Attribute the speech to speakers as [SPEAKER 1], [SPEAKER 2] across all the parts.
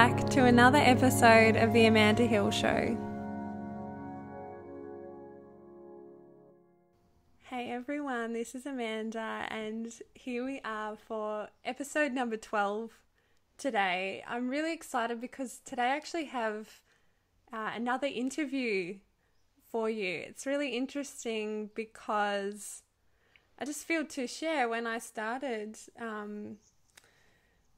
[SPEAKER 1] back to another episode of The Amanda Hill Show. Hey everyone, this is Amanda and here we are for episode number 12 today. I'm really excited because today I actually have another interview for you. It's really interesting because I just feel to share when I started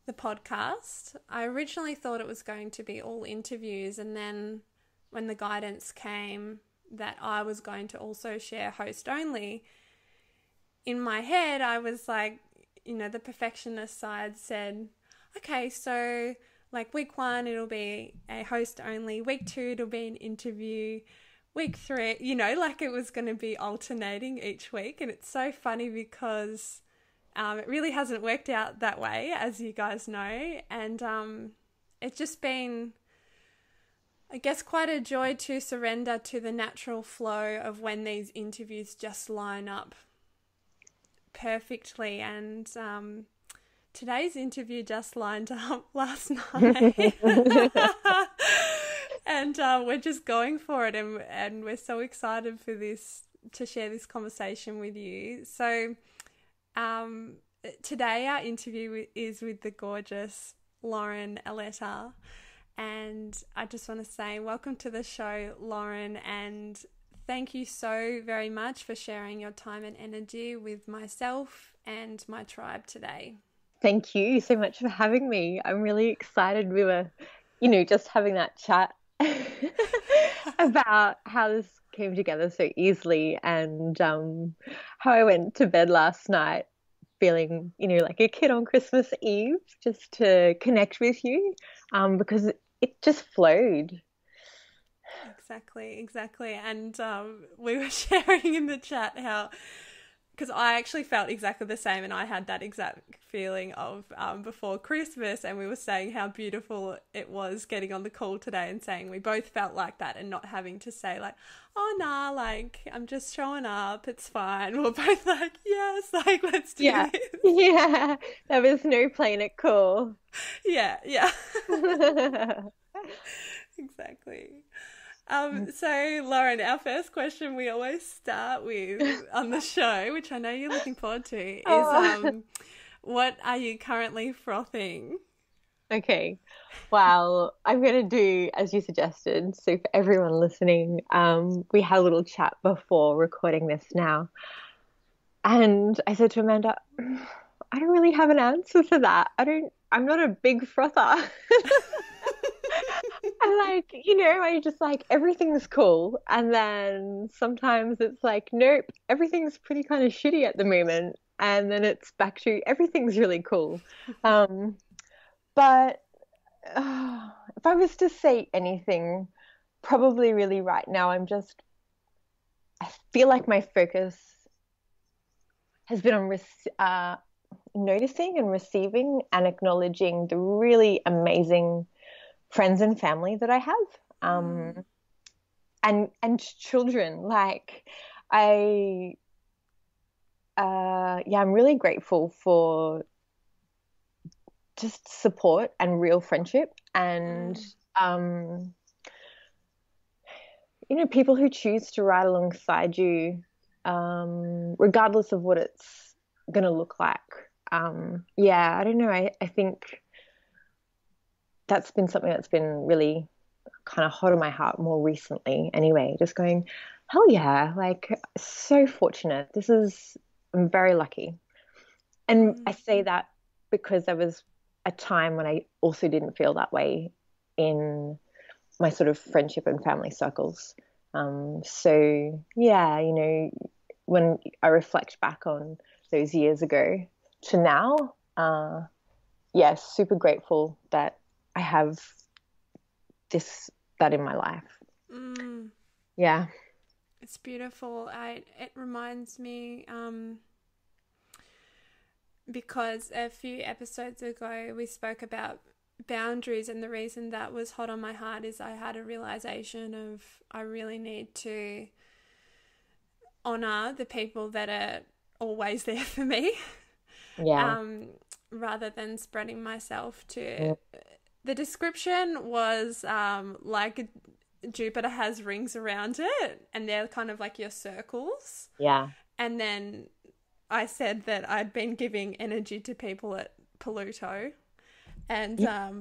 [SPEAKER 1] the podcast, I originally thought it was going to be all interviews, and then when the guidance came that I was going to also share host only, in my head I was like, the perfectionist side said, okay, so like week 1 it'll be a host only, week 2 it'll be an interview, week 3, like it was going to be alternating each week. And it's so funny because it really hasn't worked out that way, as you guys know. And it's just been, I guess, quite a joy to surrender to the natural flow of when these interviews just line up perfectly. And today's interview just lined up last night. And we're just going for it. And we're so excited for this, to share this conversation with you. So today our interview is with the gorgeous Lauren Aletta, and I just want to say welcome to the show, Lauren, and thank you so very much for sharing your time and energy with myself and my tribe today.
[SPEAKER 2] Thank you so much for having me. I'm really excited. We were, just having that chat about how this came together so easily, and how I went to bed last night feeling, like a kid on Christmas Eve, just to connect with you, because it just flowed.
[SPEAKER 1] Exactly. And we were sharing in the chat how, because I actually felt exactly the same, and I had that exact feeling of before Christmas, and we were saying how beautiful it was getting on the call today and saying we both felt like that, and not having to say like, oh nah, like I'm just showing up, it's fine. We're both like, yes, like let's do this.
[SPEAKER 2] Yeah, there was no playing it cool.
[SPEAKER 1] Yeah. Exactly. So Lauren, our first question we always start with on the show, which I know you're looking forward to, is what are you currently frothing?
[SPEAKER 2] Okay. Well, I'm going to do as you suggested. So for everyone listening, we had a little chat before recording this now. And I said to Amanda, I don't really have an answer for that. I'm not a big frother. I I just like everything's cool. And then sometimes it's like, nope, everything's pretty kind of shitty at the moment. And then it's back to everything's really cool. But if I was to say anything, probably really right now, I feel like my focus has been on noticing and receiving and acknowledging the really amazing friends and family that I have, and children. Like I'm really grateful for just support and real friendship, and people who choose to ride alongside you, regardless of what it's going to look like. I don't know. I think that's been something that's been really kind of hot in my heart more recently anyway, just going, hell yeah, like so fortunate. I'm very lucky. And I say that because there was a time when I also didn't feel that way in my sort of friendship and family circles. So yeah, when I reflect back on those years ago to now, super grateful that I have that in my life. Yeah.
[SPEAKER 1] It's beautiful. It reminds me, because a few episodes ago we spoke about boundaries, and the reason that was hot on my heart is I had a realization of I really need to honor the people that are always there for me.
[SPEAKER 2] Yeah.
[SPEAKER 1] Rather than spreading myself to The description was like Jupiter has rings around it, and they're kind of like your circles.
[SPEAKER 2] Yeah.
[SPEAKER 1] And then I said that I'd been giving energy to people at Pluto, and
[SPEAKER 2] Yeah.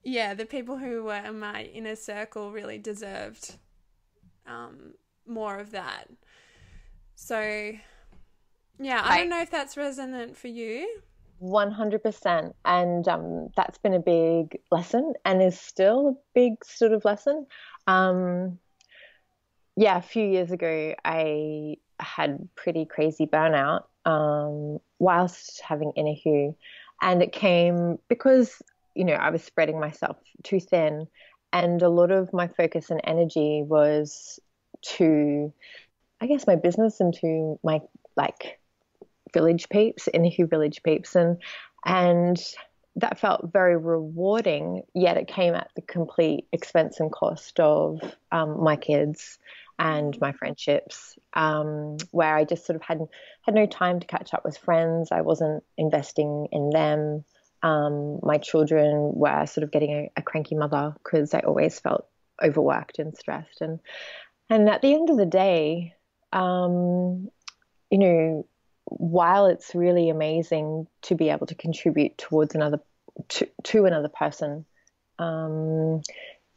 [SPEAKER 1] yeah, the people who were in my inner circle really deserved more of that. So yeah, I don't
[SPEAKER 2] Right.
[SPEAKER 1] know if that's resonant for you.
[SPEAKER 2] 100%. And that's been a big lesson and is still a big sort of lesson. Um, yeah, a few years ago, I had pretty crazy burnout whilst having Inner Hue. And it came because, I was spreading myself too thin. And a lot of my focus and energy was to, I guess, my business and to my like village peeps, Inner Hue village peeps. And that felt very rewarding, yet it came at the complete expense and cost of my kids and
[SPEAKER 1] Mm.
[SPEAKER 2] my friendships, where I just sort of had no time to catch up with friends. I wasn't investing in them. My children were sort of getting a cranky mother because I always felt overworked and stressed. And at the end of the day, you know, while it's really amazing to be able to contribute towards another to another person, um,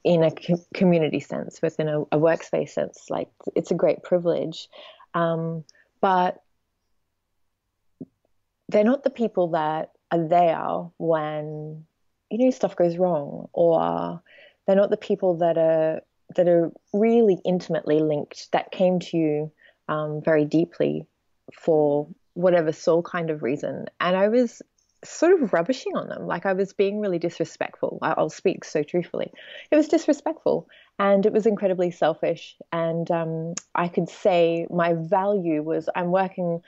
[SPEAKER 2] in a community sense, within a workspace sense, like it's a great privilege. But they're not the people that are there when stuff goes wrong, or they're not the people that are really intimately linked, that came to you very deeply for
[SPEAKER 1] Mm.
[SPEAKER 2] whatever soul kind of reason. And I was sort of rubbishing on them, like I was being really disrespectful. I'll speak so truthfully. It was disrespectful, and it was incredibly selfish. And I could say my value was, I'm working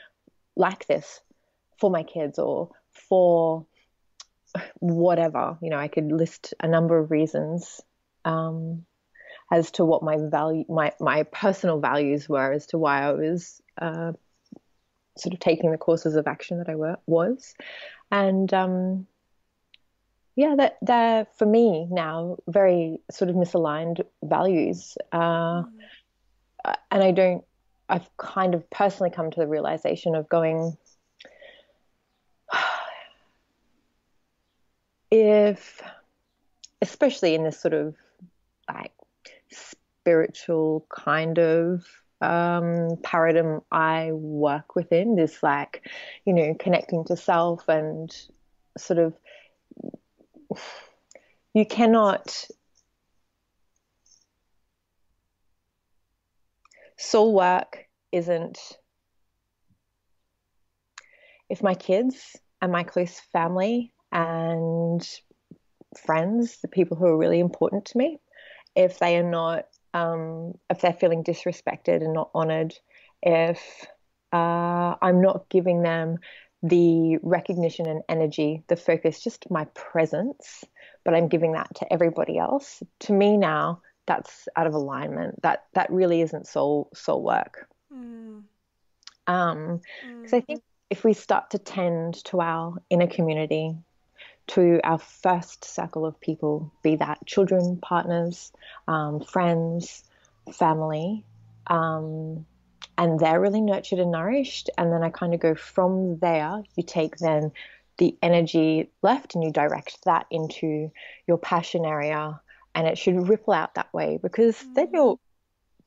[SPEAKER 2] like this for my kids, or for whatever. I could list a number of reasons um, as to what my personal values were, as to why I was sort of taking the courses of action that was. And yeah, that they're for me now very sort of misaligned values.
[SPEAKER 1] Mm.
[SPEAKER 2] And I don't, I've kind of personally come to the realization of going, if, especially in this sort of like spiritual kind of paradigm I work within, this like, connecting to self, and sort of, you cannot, soul work isn't, if my kids and my close family and friends, the people who are really important to me, if they are not, if they're feeling disrespected and not honored, if I'm not giving them the recognition and energy, the focus, just my presence, but I'm giving that to everybody else. To me now, that's out of alignment. That really isn't soul work.
[SPEAKER 1] Mm.
[SPEAKER 2] Because I think if we start to tend to our inner community, to our first circle of people, be that children, partners, friends, family, and they're really nurtured and nourished. And then I kind of go from there. You take then the energy left and you direct that into your passion area, and it should ripple out that way, because then
[SPEAKER 1] Mm.
[SPEAKER 2] you're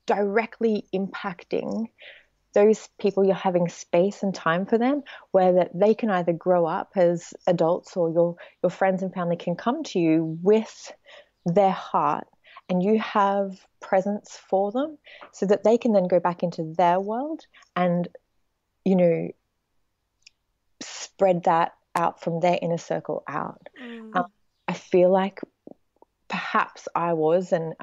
[SPEAKER 2] directly impacting those people. You're having space and time for them, where that they can either grow up as adults, or your friends and family can come to you with their heart, and you have presence for them, so that they can then go back into their world and you know spread that out from their inner circle out. um,
[SPEAKER 1] Mm.
[SPEAKER 2] I feel like perhaps I was, and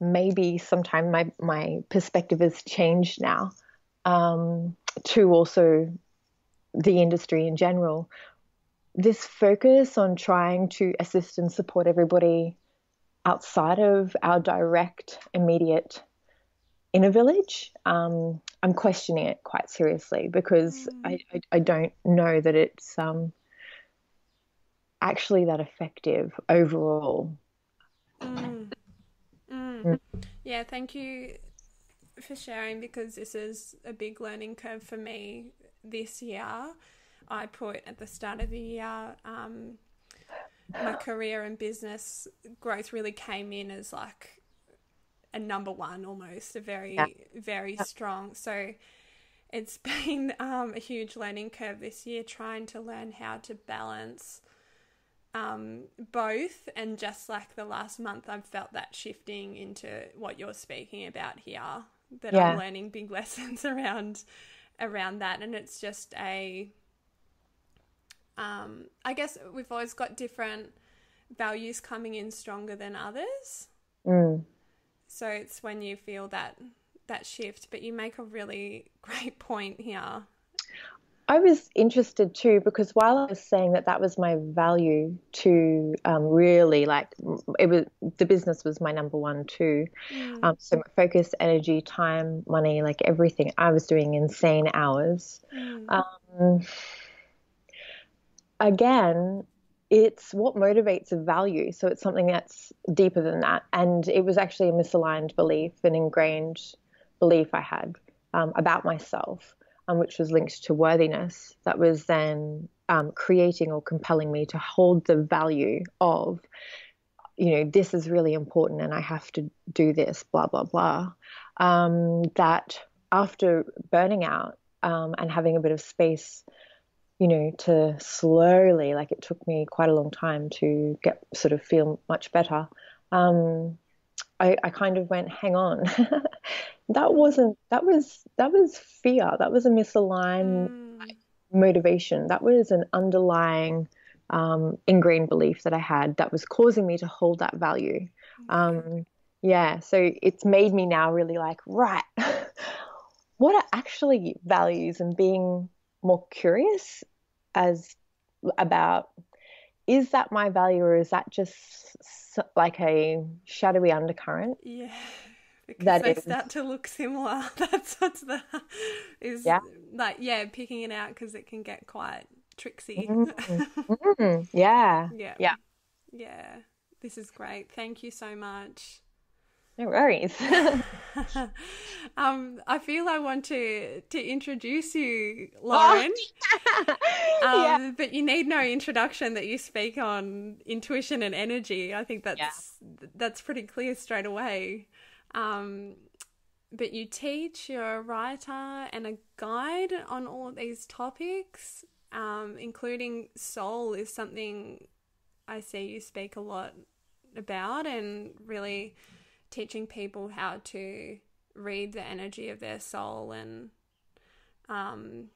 [SPEAKER 2] maybe sometime my perspective has changed now, to also the industry in general. This focus on trying to assist and support everybody outside of our direct, immediate inner village, I'm questioning it quite seriously, because
[SPEAKER 1] Mm.
[SPEAKER 2] I don't know that it's actually that effective overall.
[SPEAKER 1] Mm, mm.
[SPEAKER 2] Mm.
[SPEAKER 1] Yeah, thank you for sharing, because this is a big learning curve for me this year. I put at the start of the year, my career and business growth really came in as like a number one, almost a
[SPEAKER 2] Yeah.
[SPEAKER 1] very, very strong. So it's been a huge learning curve this year, trying to learn how to balance both. And just like the last month, I've felt that shifting into what you're speaking about here, that I'm
[SPEAKER 2] Yeah.
[SPEAKER 1] learning big lessons around that. And it's just I guess we've always got different values coming in stronger than others.
[SPEAKER 2] Mm.
[SPEAKER 1] So it's when you feel that shift. But you make a really great point here.
[SPEAKER 2] I was interested too because while I was saying that that was my value to really like it was the business was my number one too.
[SPEAKER 1] Mm,
[SPEAKER 2] So my focus, energy, time, money, like everything, I was doing insane hours.
[SPEAKER 1] mm,
[SPEAKER 2] Um, Again, it's what motivates a value. So it's something that's deeper than that. And it was actually a misaligned belief, an ingrained belief I had about myself, which was linked to worthiness, that was then creating or compelling me to hold the value of, this is really important and I have to do this, blah, blah, blah. That after burning out and having a bit of space to slowly, like it took me quite a long time to get sort of feel much better. I kind of went, hang on, that was fear. That was a misaligned
[SPEAKER 1] mm.
[SPEAKER 2] motivation. That was an underlying ingrained belief that I had that was causing me to hold that value.
[SPEAKER 1] Okay.
[SPEAKER 2] Yeah, so it's made me now really like, right, what are actually values and being more curious as about is that my value or is that just like a shadowy undercurrent
[SPEAKER 1] Yeah, because
[SPEAKER 2] that
[SPEAKER 1] they
[SPEAKER 2] is
[SPEAKER 1] start to look similar. That's what's the is
[SPEAKER 2] yeah
[SPEAKER 1] like, yeah, picking it out because it can get quite tricksy.
[SPEAKER 2] mm, yeah
[SPEAKER 1] Yeah,
[SPEAKER 2] yeah
[SPEAKER 1] yeah. This is great. Thank you so much.
[SPEAKER 2] no worries.
[SPEAKER 1] I feel I want to introduce you,
[SPEAKER 2] Oh,
[SPEAKER 1] Lauren.
[SPEAKER 2] yeah
[SPEAKER 1] But you need no introduction that you speak on intuition and energy. I think
[SPEAKER 2] yeah
[SPEAKER 1] that's pretty clear straight away. Um, but you teach, you're a writer and a guide on all of these topics, including soul is something I see you speak a lot about, and really teaching people how to read the energy of their soul. And um,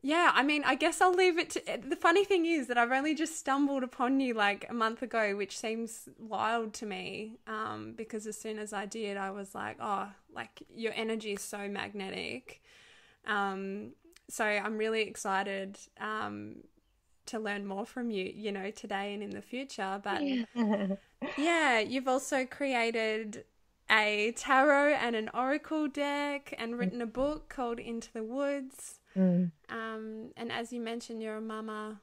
[SPEAKER 1] yeah, I mean, I guess I'll leave it to. The funny thing is that I've only just stumbled upon you like a month ago, which seems wild to me, because as soon as I did, I was like, oh, like your energy is so magnetic. So I'm really excited to learn more from you, today and in the future. But yeah, you've also created a tarot and an oracle deck and written a book called Into the Woods.
[SPEAKER 2] Mm,
[SPEAKER 1] And as you mentioned, you're a mama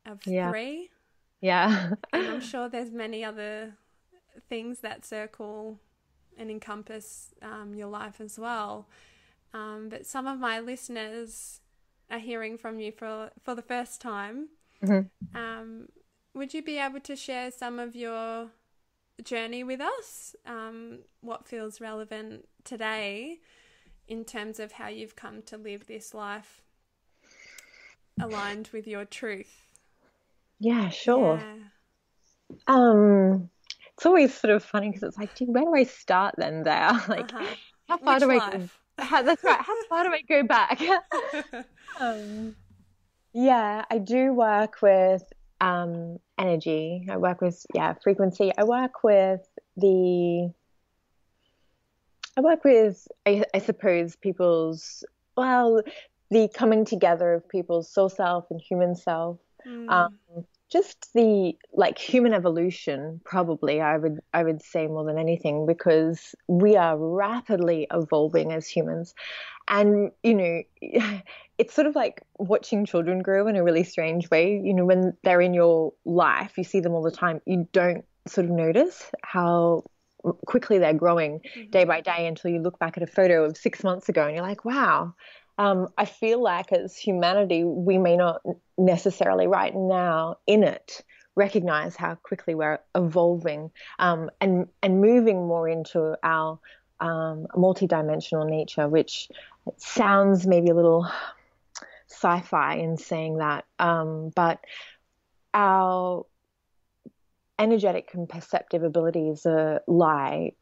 [SPEAKER 1] of
[SPEAKER 2] yeah
[SPEAKER 1] three,
[SPEAKER 2] yeah
[SPEAKER 1] and I'm sure there's many other things that circle and encompass your life as well. But some of my listeners are hearing from you for the first time.
[SPEAKER 2] Mhm.
[SPEAKER 1] Would you be able to share some of your journey with us? What feels relevant today in terms of how you've come to live this life aligned with your truth?
[SPEAKER 2] Yeah, sure.
[SPEAKER 1] Yeah.
[SPEAKER 2] It's always sort of funny because it's like, gee, where do I start then there? Like,
[SPEAKER 1] Uh-huh.
[SPEAKER 2] how far
[SPEAKER 1] Which
[SPEAKER 2] do I go?
[SPEAKER 1] life?
[SPEAKER 2] That's right. How far do I go back? Um, yeah, I do work with energy. I work with frequency. The I work with I suppose people's well, the coming together of people's soul self and human self. Um,
[SPEAKER 1] Mm.
[SPEAKER 2] just the like human evolution, probably I would say more than anything, because we are rapidly evolving as humans. And, it's sort of like watching children grow in a really strange way. When they're in your life, you see them all the time. You don't sort of notice how quickly they're growing day by day until you look back at a photo of 6 months ago and you're like, wow. I feel like as humanity, we may not necessarily right now in it recognize how quickly we're evolving, and moving more into our multidimensional nature, which sounds maybe a little sci-fi in saying that, but our energetic and perceptive abilities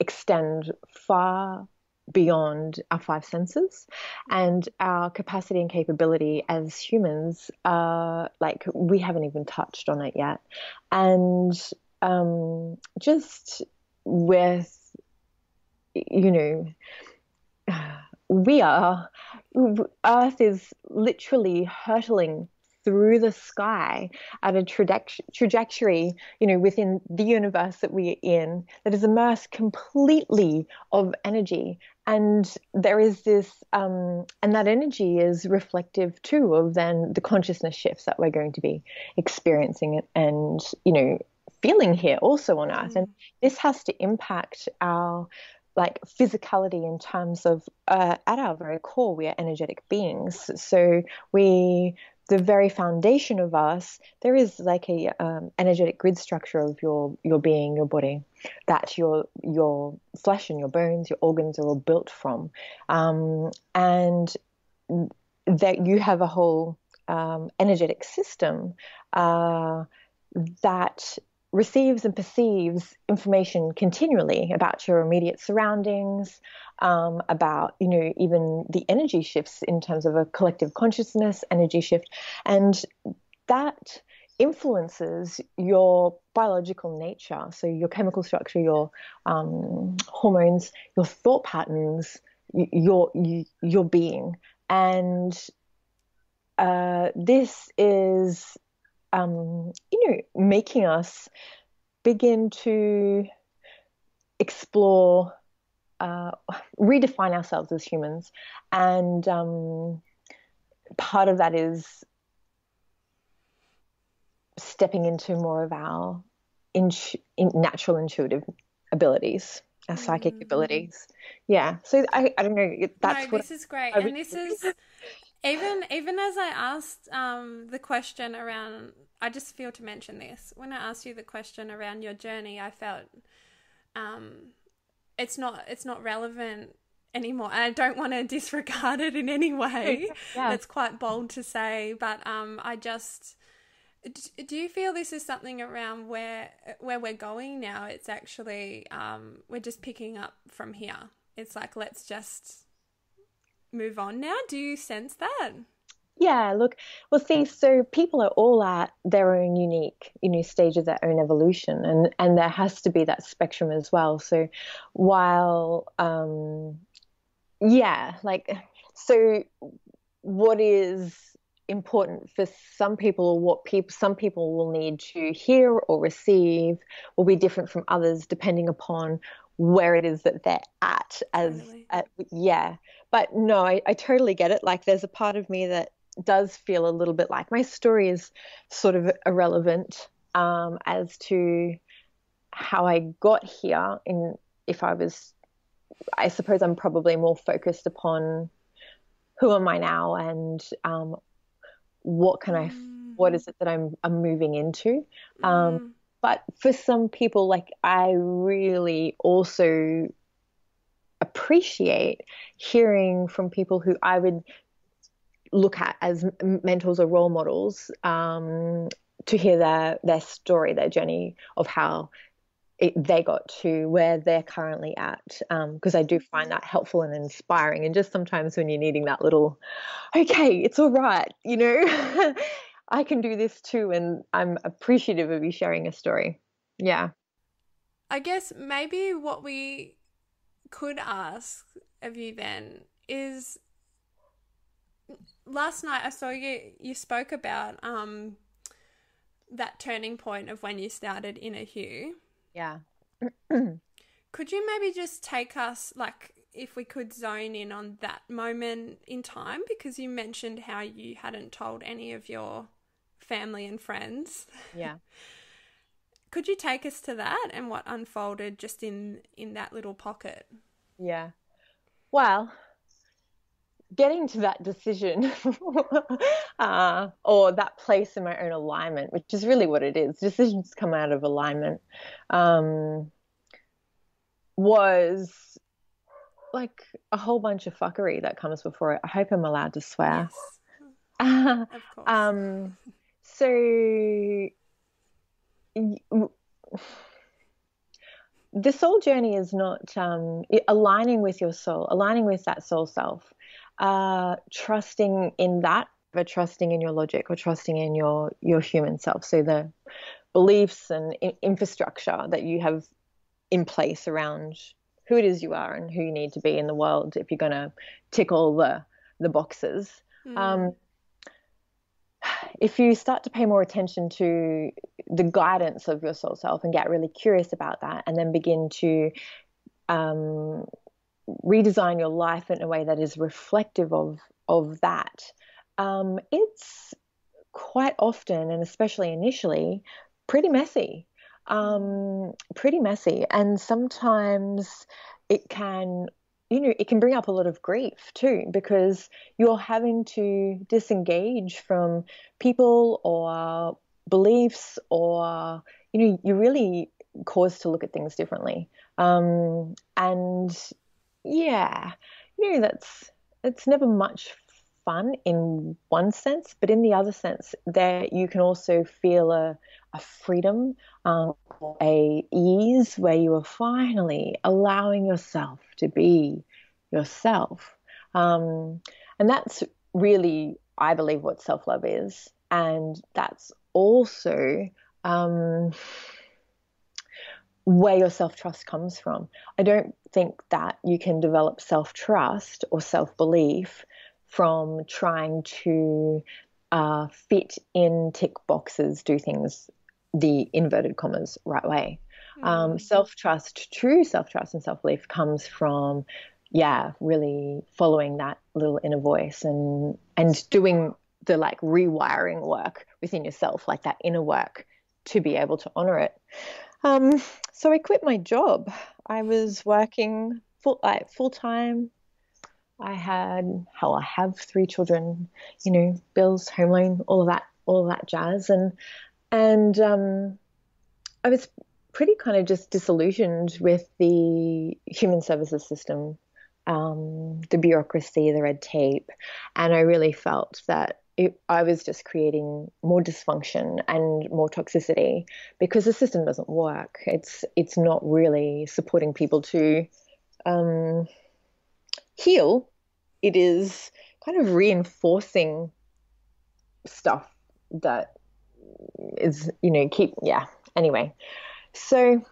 [SPEAKER 2] extend far beyond our five senses, and our capacity and capability as humans, like we haven't even touched on it yet. And just with, we are, Earth is literally hurtling through the sky at a trajectory, within the universe that we're in, that is immersed completely of energy. And there is this, and that energy is reflective too of then the consciousness shifts that we're going to be experiencing and, feeling here also on Earth. And this has to impact our like physicality in terms of, at our very core, we are energetic beings. So the very foundation of us, there is like a energetic grid structure of your being, your body, that your flesh and your bones, your organs are all built from, and that you have a whole energetic system that receives and perceives information continually about your immediate surroundings, about, even the energy shifts in terms of a collective consciousness energy shift. And that influences your biological nature. So your chemical structure, your hormones, your thought patterns, your being. And this is, making us begin to explore, redefine ourselves as humans. And part of that is stepping into more of our natural intuitive abilities, our psychic abilities. Yeah. So I don't know.
[SPEAKER 1] This is great. And this is... Even as I asked the question around, I just feel to mention this. When I asked you the question around your journey, I felt it's not relevant anymore. And I don't want to disregard it in any way. Yeah. That's quite bold to say, but do you feel this is something around where we're going now? It's actually we're just picking up from here. It's like, let's just move on now. Do you sense that?
[SPEAKER 2] Yeah, look, well, see, so people are all at their own unique, stage of their own evolution, and there has to be that spectrum as well. So while, so what is important for some people, or what some people will need to hear or receive, will be different from others depending upon where it is that they're at. But no, I totally get it. Like, there's a part of me that does feel a little bit like my story is sort of irrelevant as to how I got here. I suppose I'm probably more focused upon who am I now, and what is it that I'm moving into. But for some people, like, I really also appreciate hearing from people who I would look at as mentors or role models, to hear their story, their journey of how they got to where they're currently at, because I do find that helpful and inspiring. And just sometimes when you're needing that little, okay, it's all right, I can do this too, and I'm appreciative of you sharing a story. Yeah.
[SPEAKER 1] I guess maybe what we could ask of you then is, last night I saw you spoke about that turning point of when you started Inner Hue.
[SPEAKER 2] Yeah.
[SPEAKER 1] Could you maybe just take us, like, if we could zone in on that moment in time, because you mentioned how you hadn't told any of your family and friends.
[SPEAKER 2] Yeah.
[SPEAKER 1] Could you take us to that and what unfolded just in that little pocket?
[SPEAKER 2] Yeah. Well, getting to that decision or that place in my own alignment, which is really what it is. Decisions come out of alignment. Was like a whole bunch of fuckery that comes before it. I hope I'm allowed to swear.
[SPEAKER 1] Yes, of course.
[SPEAKER 2] So the soul journey is not aligning with your soul, aligning with that soul self, trusting in that, but trusting in your logic or trusting in your human self. So the beliefs and infrastructure that you have in place around who it is you are and who you need to be in the world if you're going to tick all the boxes. If you start to pay more attention to the guidance of your soul self and get really curious about that, and then begin to redesign your life in a way that is reflective of that, it's quite often, and especially initially, pretty messy. And sometimes it can, it can bring up a lot of grief too, because you're having to disengage from people or beliefs, or, you're really caused to look at things differently. And yeah, it's never much fun in one sense, but in the other sense, there you can also feel a freedom, a ease where you are finally allowing yourself to be yourself. And that's really, I believe, what self-love is. And that's also where your self-trust comes from. I don't think that you can develop self-trust or self-belief from trying to fit in, tick boxes, do things the inverted commas right way. Self-trust, true self-trust and self-belief comes from, really following that little inner voice and doing the like rewiring work within yourself, like that inner work, to be able to honor it. So I quit my job. I was working full time. I have 3 children, bills, home loan, all of that jazz. And I was pretty kind of just disillusioned with the human services system, the bureaucracy, the red tape. And I really felt that I was just creating more dysfunction and more toxicity because the system doesn't work. It's not really supporting people to heal. It is kind of reinforcing stuff that is, anyway. So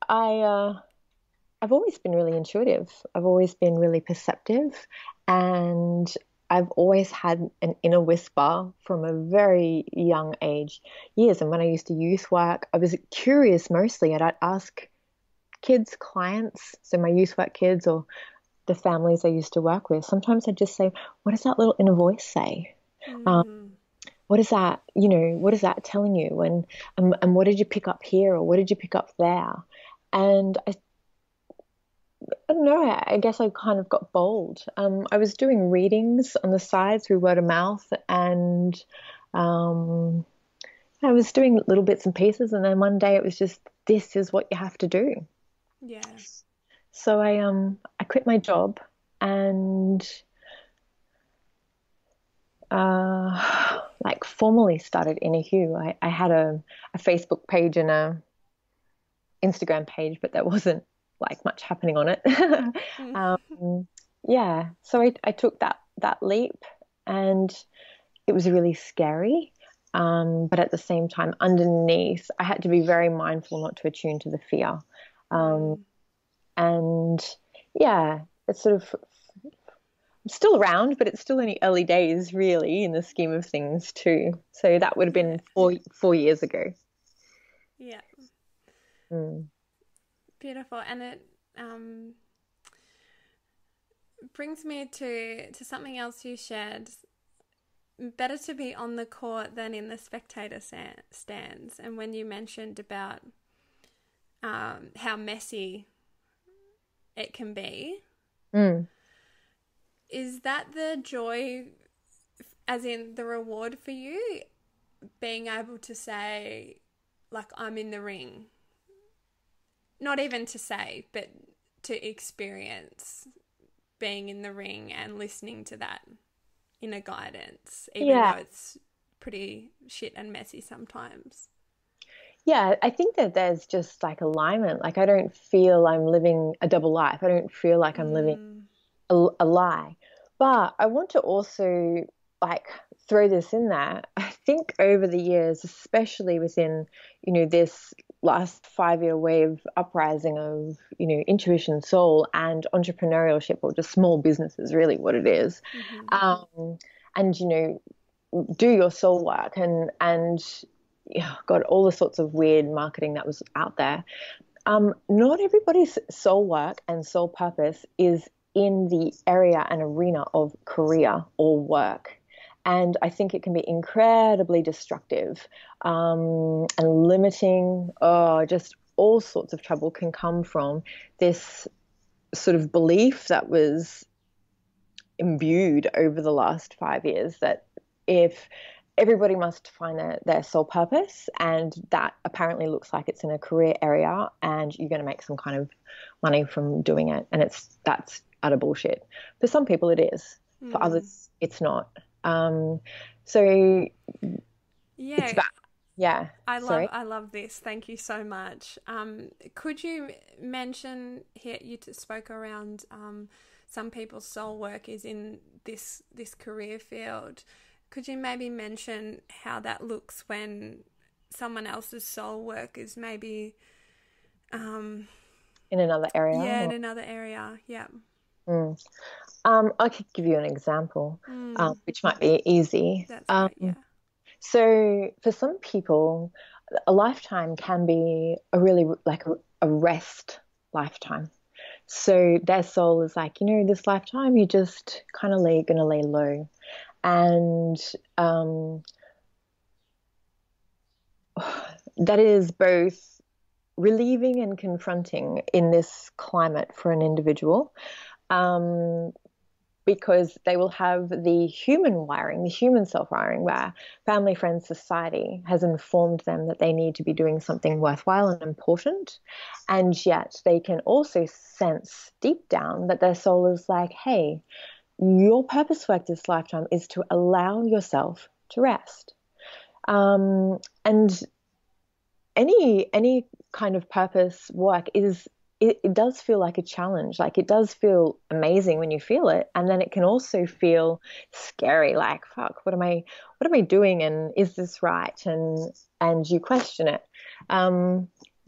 [SPEAKER 2] I've always been really intuitive. I've always been really perceptive, and I've always had an inner whisper from a very young age, years. And when I used to youth work, I was curious mostly, and I'd ask kids, clients, so my youth work kids or the families I used to work with, sometimes I'd just say, what does that little inner voice say? What is that, what is that telling you? And what did you pick up here, or what did you pick up there? And I don't know, I guess I kind of got bold. I was doing readings on the side through word of mouth, and I was doing little bits and pieces, and then one day it was just, this is what you have to do.
[SPEAKER 1] Yeah.
[SPEAKER 2] So I quit my job and formally started Inner Hue. I had a Facebook page and a Instagram page, but there wasn't like much happening on it. So I took that leap, and it was really scary. But at the same time, underneath, I had to be very mindful not to attune to the fear. And it's sort of still around, but it's still only early days, really, in the scheme of things, too. So that would have
[SPEAKER 1] Yeah.
[SPEAKER 2] been four years ago.
[SPEAKER 1] Yeah.
[SPEAKER 2] Mm.
[SPEAKER 1] Beautiful. And it brings me to something else you shared. Better to be on the court than in the spectator stands. And when you mentioned about how messy it can be,
[SPEAKER 2] Mm.
[SPEAKER 1] is that the joy, as in the reward for you, being able to say, like, I'm in the ring? Not even to say, but to experience being in the ring and listening to that inner guidance, even
[SPEAKER 2] Yeah.
[SPEAKER 1] though it's pretty shit and messy sometimes.
[SPEAKER 2] Yeah, I think that there's just like alignment. Like I don't feel I'm living a double life. I don't feel like I'm living
[SPEAKER 1] Mm,
[SPEAKER 2] a lie. But I want to also like throw this in there. I think over the years, especially within, this last 5 year wave uprising of, intuition, soul, and entrepreneurship, or just small businesses, really what it is.
[SPEAKER 1] mm-hmm.
[SPEAKER 2] And, do your soul work and yeah, God, all the sorts of weird marketing that was out there. Not everybody's soul work and soul purpose is in the area and arena of career or work. And I think it can be incredibly destructive and limiting. Oh, just all sorts of trouble can come from this sort of belief that was imbued over the last 5 years that if everybody must find their soul purpose, and that apparently looks like it's in a career area and you're going to make some kind of money from doing it, and that's utter bullshit. For some people it is, for
[SPEAKER 1] Mm.
[SPEAKER 2] others it's not. So it's
[SPEAKER 1] Yeah,
[SPEAKER 2] about, yeah, sorry.
[SPEAKER 1] I love this. Thank you so much. Could you mention here? You spoke around some people's soul work is in this career field. Could you maybe mention how that looks when someone else's soul work is maybe
[SPEAKER 2] In another area,
[SPEAKER 1] yeah, in
[SPEAKER 2] or,
[SPEAKER 1] another area? Yeah.
[SPEAKER 2] mm. I could give you an example,
[SPEAKER 1] Mm,
[SPEAKER 2] which might be easy.
[SPEAKER 1] that's great. Yeah.
[SPEAKER 2] So for some people, a lifetime can be a really like a rest lifetime. So their soul is like, this lifetime you just kind of gonna lay low, and um, that is both relieving and confronting in this climate for an individual. Um, because they will have the human wiring, the human self wiring, where family, friends, society has informed them that they need to be doing something worthwhile and important. And yet they can also sense deep down that their soul is like, hey, your purpose work this lifetime is to allow yourself to rest. And any kind of purpose work it does feel like a challenge. Like it does feel amazing when you feel it, and then it can also feel scary, like fuck, what am I doing, and is this right, and you question it.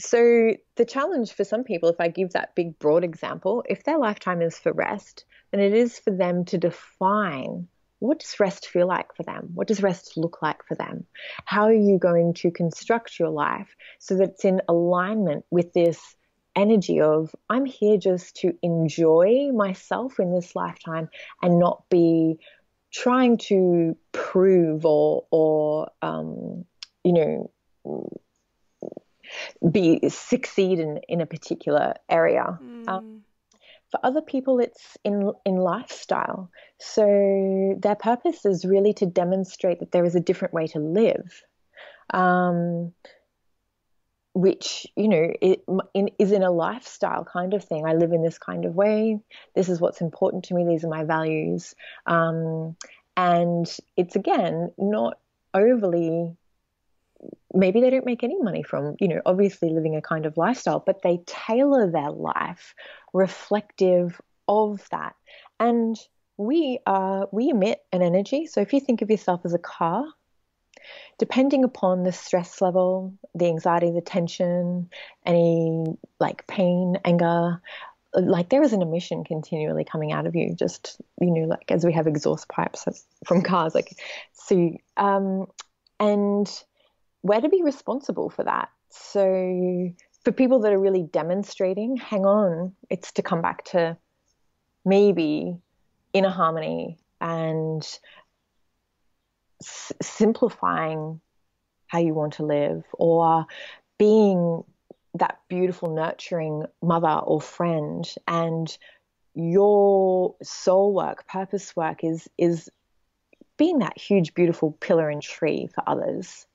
[SPEAKER 2] So the challenge for some people, if I give that big broad example, if their lifetime is for rest, then it is for them to define, what does rest feel like for them? What does rest look like for them? How are you going to construct your life so that it's in alignment with this energy of, I'm here just to enjoy myself in this lifetime and not be trying to prove or you know, be succeed in a particular area.
[SPEAKER 1] Mm,
[SPEAKER 2] For other people, it's in lifestyle. So their purpose is really to demonstrate that there is a different way to live, um, which, is in a lifestyle kind of thing. I live in this kind of way. This is what's important to me. These are my values. And it's, again, not overly, maybe they don't make any money from, obviously living a kind of lifestyle, but they tailor their life reflective of that. And we emit an energy. So if you think of yourself as a car, depending upon the stress level, the anxiety, the tension, any like pain, anger, like there is an emission continually coming out of you, just, like as we have exhaust pipes from cars, like, so, and we're to be responsible for that. So for people that are really demonstrating, hang on, it's to come back to maybe inner harmony and simplifying how you want to live, or being that beautiful, nurturing mother or friend. And your soul work, purpose work is being that huge, beautiful pillar and tree for others.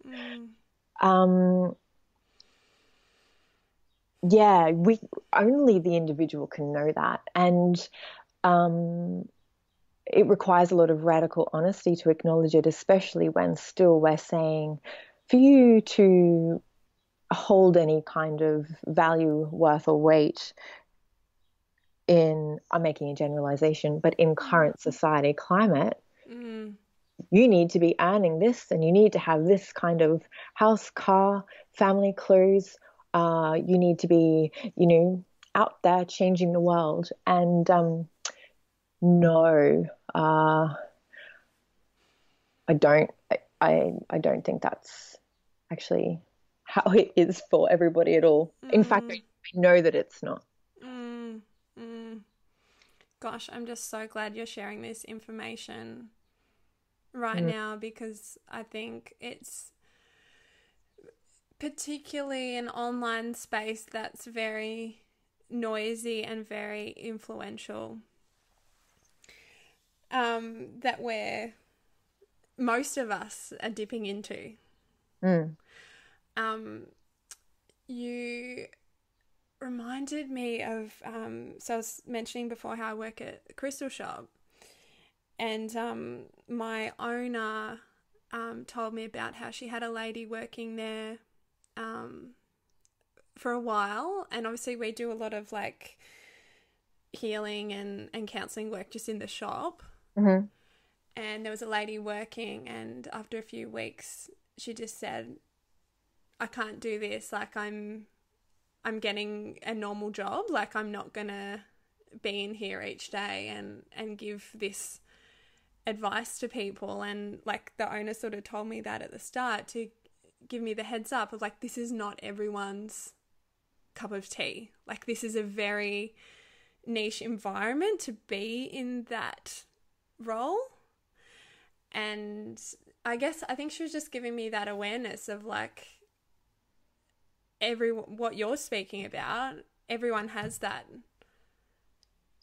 [SPEAKER 2] Yeah, we only the individual can know that. And it requires a lot of radical honesty to acknowledge it, especially when still we're saying for you to hold any kind of value, worth, or weight in, I'm making a generalization, but in current society climate, you need to be earning this, and you need to have this kind of house, car, family, clothes. You need to be, out there changing the world. And no, I don't think that's actually how it is for everybody at all. In fact, I know that it's not.
[SPEAKER 1] Gosh, I'm just so glad you're sharing this information right now, because I think it's particularly an online space that's very noisy and very influential, that most of us are dipping into. You reminded me of, so I was mentioning before how I work at a crystal shop, and my owner told me about how she had a lady working there for a while, and obviously we do a lot of like healing and counselling work just in the shop. And there was a lady working, and after a few weeks she just said, I can't do this, like I'm getting a normal job, like I'm not gonna be in here each day and give this advice to people. And like the owner sort of told me that at the start to give me the heads up of like, this is not everyone's cup of tea. Like this is a very niche environment to be in that role. And I think she was just giving me that awareness of like, what you're speaking about, everyone has that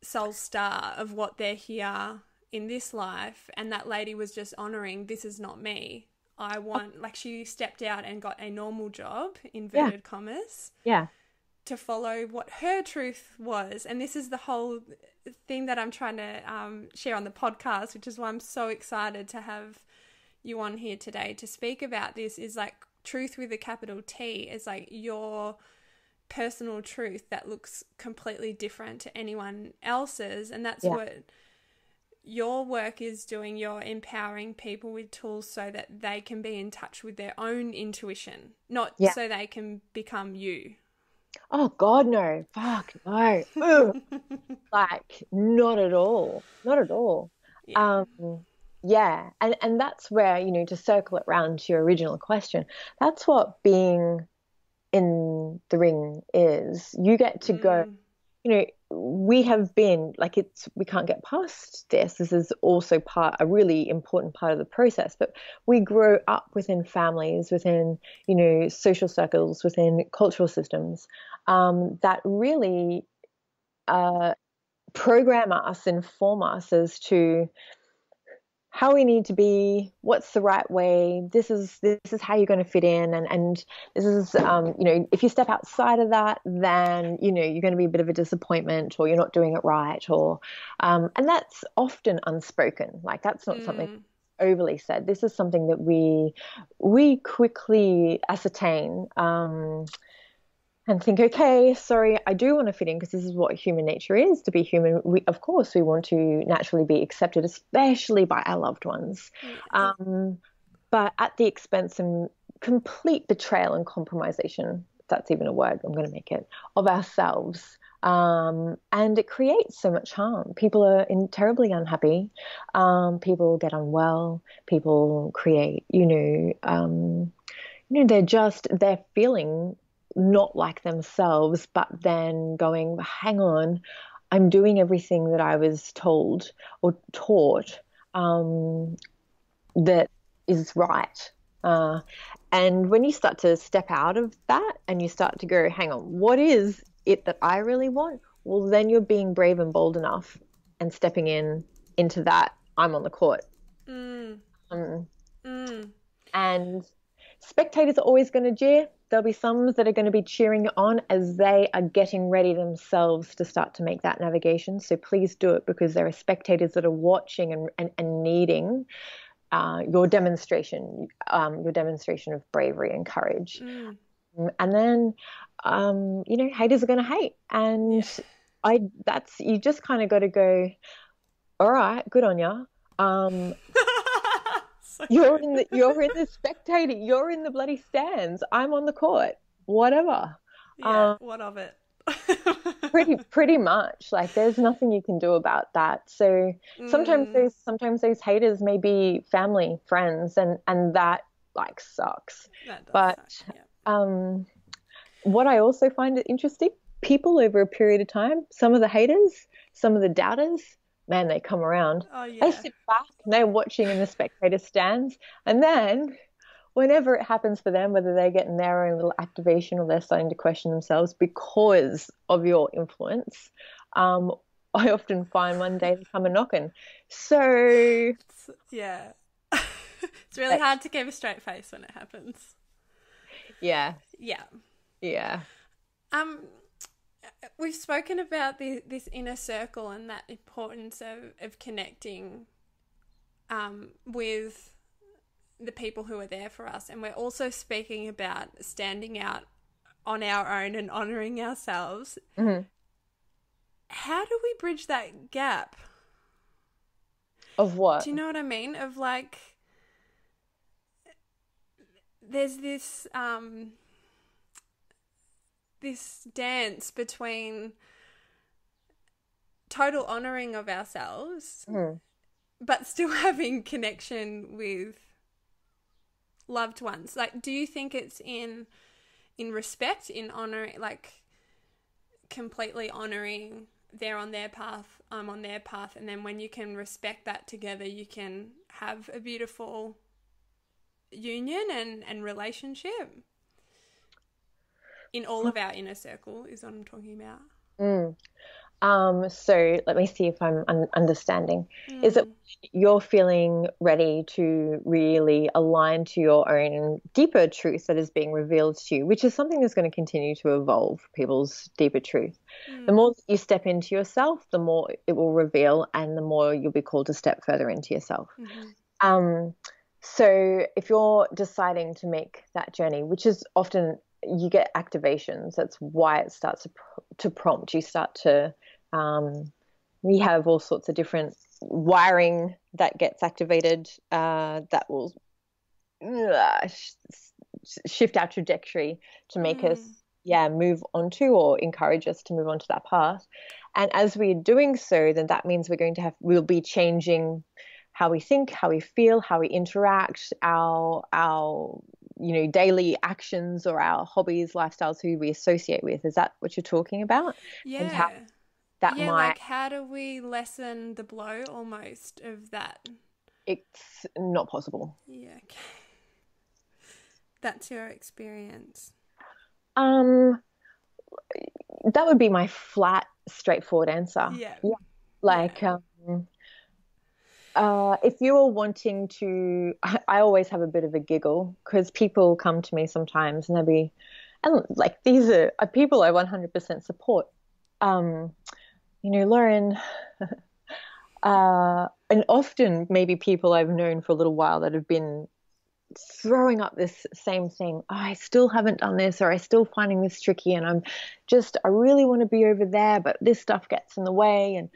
[SPEAKER 1] soul star of what they're here in this life, and that lady was just honoring, this is not me. I want, like, she stepped out and got a normal job, inverted commas, to follow what her truth was. And this is the whole thing that I'm trying to share on the podcast, which is why I'm so excited to have you on here today to speak about this, is like truth with a capital T is like your personal truth that looks completely different to anyone else's. And that's what your work is doing. You're empowering people with tools so that they can be in touch with their own intuition, not so they can become you.
[SPEAKER 2] Oh God, no. Fuck, no. Like, not at all. Not at all. Yeah. And that's where, to circle it round to your original question, that's what being in the ring is. You get to go, we have been like, we can't get past this. This is also a really important part of the process, but we grow up within families, within, social circles, within cultural systems, that really, program us, inform us as to how we need to be, what's the right way, this is how you're going to fit in, and this is, if you step outside of that, then, you're going to be a bit of a disappointment, or you're not doing it right, or, and that's often unspoken. Like, that's not something overly said. This is something that we quickly ascertain, and think, okay, sorry, I do want to fit in because this is what human nature is, to be human. Of course, we want to naturally be accepted, especially by our loved ones. But at the expense and complete betrayal and compromisation, if that's even a word, I'm going to make it, of ourselves. And it creates so much harm. People are terribly unhappy. People get unwell. People create, they're feeling not like themselves, but then going, hang on, I'm doing everything that I was told or taught that is right. And when you start to step out of that and you start to go, hang on, what is it that I really want? Well, then you're being brave and bold enough and stepping into that. I'm on the court. And spectators are always going to jeer. There'll be some that are going to be cheering on as they are getting ready themselves to start to make that navigation. So please do it, because there are spectators that are watching and needing your demonstration of bravery and courage. And then, haters are going to hate. And you just kind of got to go, all right, good on ya. So you're in the spectator, you're in the bloody stands. I'm on the court. Whatever.
[SPEAKER 1] Yeah, what of it?
[SPEAKER 2] pretty much. Like, there's nothing you can do about that. So sometimes those haters may be family, friends, and that like sucks. But suck, yeah. What I also find it interesting, people over a period of time, some of the haters, some of the doubters, man, they come around.
[SPEAKER 1] Oh, yeah.
[SPEAKER 2] They sit back and they're watching in the spectator stands. And then whenever it happens for them, whether they're getting their own little activation or they're starting to question themselves because of your influence, I often find one day they come a knocking. So,
[SPEAKER 1] yeah. It's really hard to keep a straight face when it happens.
[SPEAKER 2] Yeah.
[SPEAKER 1] Yeah.
[SPEAKER 2] Yeah.
[SPEAKER 1] We've spoken about this inner circle and that importance of connecting with the people who are there for us. And we're also speaking about standing out on our own and honouring ourselves.
[SPEAKER 2] Mm-hmm.
[SPEAKER 1] How do we bridge that gap?
[SPEAKER 2] Of what?
[SPEAKER 1] Do you know what I mean? Of like, there's this this dance between total honouring of ourselves, but still having connection with loved ones. Like, do you think it's in respect, in honouring, like completely honouring they're on their path, I'm on their path, and then when you can respect that together, you can have a beautiful union and relationship in all of our inner circle is what I'm talking about.
[SPEAKER 2] So let me see if I'm understanding. Is it you're feeling ready to really align to your own deeper truth that is being revealed to you, which is something that's going to continue to evolve, people's deeper truth. The more that you step into yourself, the more it will reveal, and the more you'll be called to step further into yourself. So if you're deciding to make that journey, which is often you get activations, that's why it starts to prompt. You start to we have all sorts of different wiring that gets activated that will shift our trajectory to make us move onto, or encourage us to move onto that path. And as we're doing so, then that means we'll be changing how we think, how we feel, how we interact, our daily actions or our hobbies, lifestyles, who we associate with. Is that what you're talking about?
[SPEAKER 1] Yeah.
[SPEAKER 2] And how that
[SPEAKER 1] like how do we lessen the blow almost of that?
[SPEAKER 2] It's not possible.
[SPEAKER 1] Yeah, okay. That's your experience.
[SPEAKER 2] That would be my flat, straightforward answer.
[SPEAKER 1] Yeah.
[SPEAKER 2] Like, if you are wanting to, I always have a bit of a giggle because people come to me sometimes and these are people I 100% support. Lauren, and often maybe people I've known for a little while that have been throwing up this same thing. Oh, I still haven't done this, or I still finding this tricky, and I really want to be over there, but this stuff gets in the way, and